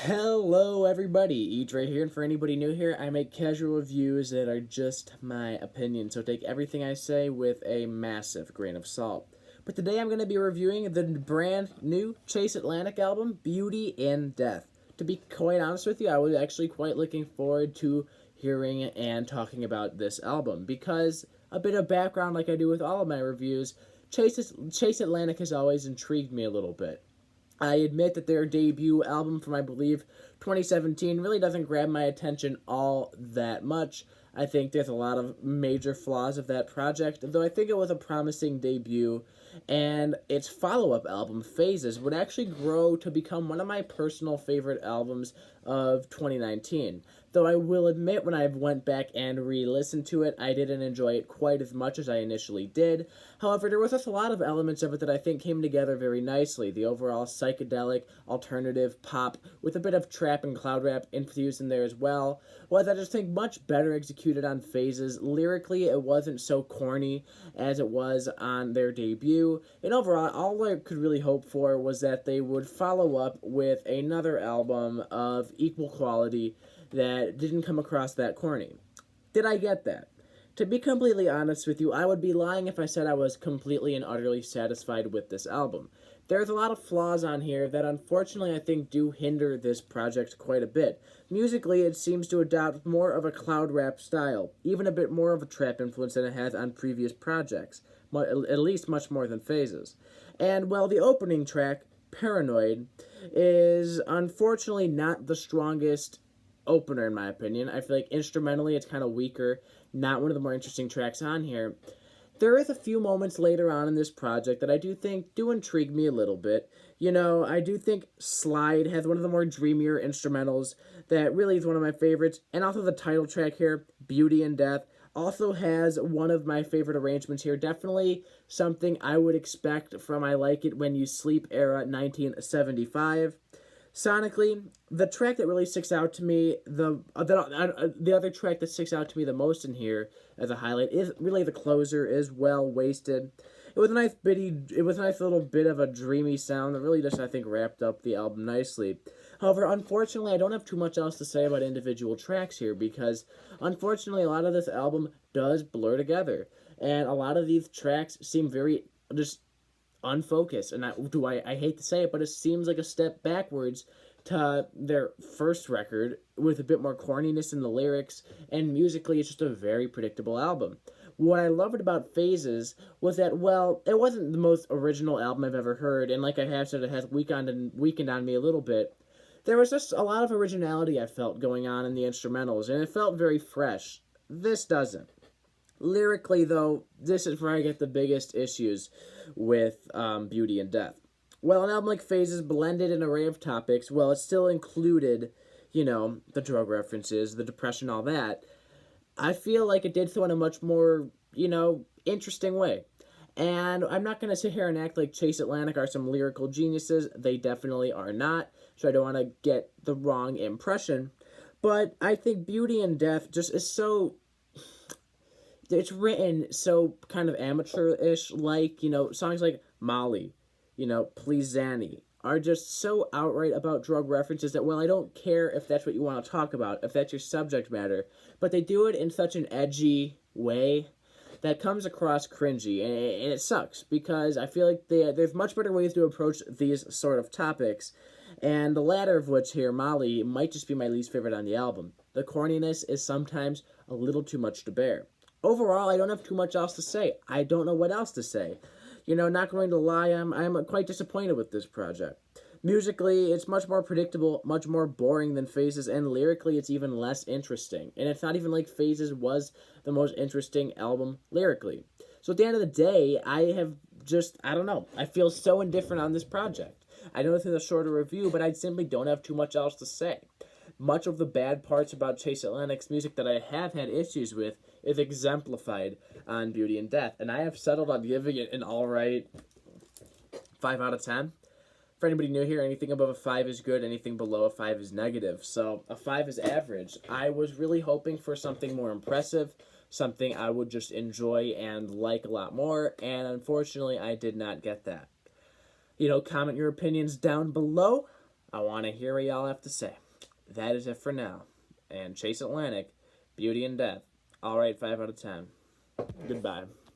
Hello, everybody. Edre here, and for anybody new here, I make casual reviews that are just my opinion, so take everything I say with a massive grain of salt. But today I'm going to be reviewing the brand new Chase Atlantic album, Beauty and Death. To be quite honest with you, I was actually quite looking forward to hearing and talking about this album, because a bit of background, like I do with all of my reviews, Chase Atlantic has always intrigued me a little bit. I admit that their debut album from, I believe, 2017 really doesn't grab my attention all that much. I think there's a lot of major flaws of that project, though I think it was a promising debut, and its follow-up album, Phases, would actually grow to become one of my personal favorite albums of 2019. Though I will admit, when I went back and re-listened to it, I didn't enjoy it quite as much as I initially did. However, there was just a lot of elements of it that I think came together very nicely. The overall psychedelic, alternative pop, with a bit of trap and cloud rap infused in there as well, was, I just think, much better executed on Phases. Lyrically, it wasn't so corny as it was on their debut, and overall, all I could really hope for was that they would follow up with another album of equal quality that didn't come across that corny. Did I get that? To be completely honest with you, I would be lying if I said I was completely and utterly satisfied with this album. There's a lot of flaws on here that unfortunately I think do hinder this project quite a bit. Musically, it seems to adopt more of a cloud rap style, even a bit more of a trap influence than it has on previous projects, at least much more than Phases. And while the opening track, Paranoid, is unfortunately not the strongest opener in my opinion. I feel like instrumentally it's kind of weaker, not one of the more interesting tracks on here. There is a few moments later on in this project that I do think do intrigue me a little bit. I do think Slide has one of the more dreamier instrumentals that really is one of my favorites, and also the title track here, Beauty and Death, also has one of my favorite arrangements here. Definitely something I would expect from I Like It When You Sleep era 1975. Sonically, the track that really sticks out to me, the other track that sticks out to me the most in here as a highlight is really the closer, is Well Wasted. It was a nice little bit of a dreamy sound that really just, I think, wrapped up the album nicely. However, unfortunately, I don't have too much else to say about individual tracks here because, unfortunately, a lot of this album does blur together, and a lot of these tracks seem very just unfocused, and I hate to say it, but it seems like a step backwards to their first record with a bit more corniness in the lyrics, and musically it's just a very predictable album. What I loved about Phases was that, well, it wasn't the most original album I've ever heard, and like I have said, it has weakened on me a little bit. There was just a lot of originality I felt going on in the instrumentals, and it felt very fresh. This doesn't. Lyrically, though, this is where I get the biggest issues with Beauty and Death. Well, an album like Phases blended an array of topics. Well, it still included, the drug references, the depression, all that. I feel like it did so in a much more, interesting way. And I'm not going to sit here and act like Chase Atlantic are some lyrical geniuses. They definitely are not. So I don't want to get the wrong impression. But I think Beauty and Death just is so, it's written so kind of amateurish, like, songs like Molly, Please Zanny, are just so outright about drug references that, well, I don't care if that's what you want to talk about, if that's your subject matter, but they do it in such an edgy way that comes across cringy, and it sucks, because I feel like there's much better ways to approach these sort of topics, and the latter of which here, Molly, might just be my least favorite on the album. The corniness is sometimes a little too much to bear. Overall, I don't have too much else to say. I don't know what else to say. Not going to lie, I'm quite disappointed with this project. Musically, it's much more predictable, much more boring than Phases, and lyrically, it's even less interesting. And it's not even like Phases was the most interesting album lyrically. So at the end of the day, I don't know. I feel so indifferent on this project. I know this is a shorter review, but I simply don't have too much else to say. Much of the bad parts about Chase Atlantic's music that I have had issues with is exemplified on Beauty and Death, and I have settled on giving it an alright 5 out of 10. For anybody new here, anything above a 5 is good, anything below a 5 is negative, so a 5 is average. I was really hoping for something more impressive, something I would just enjoy and like a lot more, and unfortunately I did not get that. Comment your opinions down below. I want to hear what y'all have to say. That is it for now. And Chase Atlantic, Beauty and Death. All right, 5 out of 10. Goodbye.